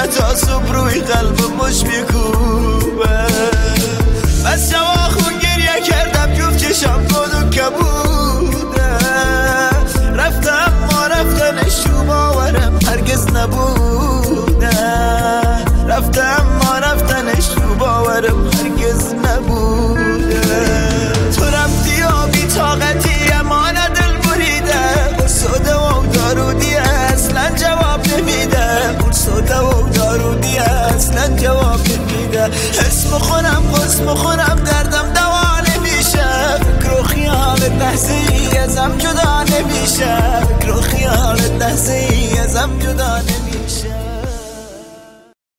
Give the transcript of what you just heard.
تا صبح روی قلبم مش میکوبه. بس شبا خون گریه کردم جفت چشم بود و کبوده. رفتم ما رفتنش تو باورم هرگز نبوده. رفتم ما رفتنش تو باورم هرگز نبوده. تو رفتی و بی طاقتی امان دل بریده. قرص و دوا و دارودی اصلا جواب نمیده. قرص و دوا و دارودی اصلا جواب نمیده. اسم خونم قسم خونم دردم دوا نمیشه. فکر و خیالت لحظه ای ازم جدا نمیشه. فکر و خیالت لحظه ای ازم جدا نمیشه.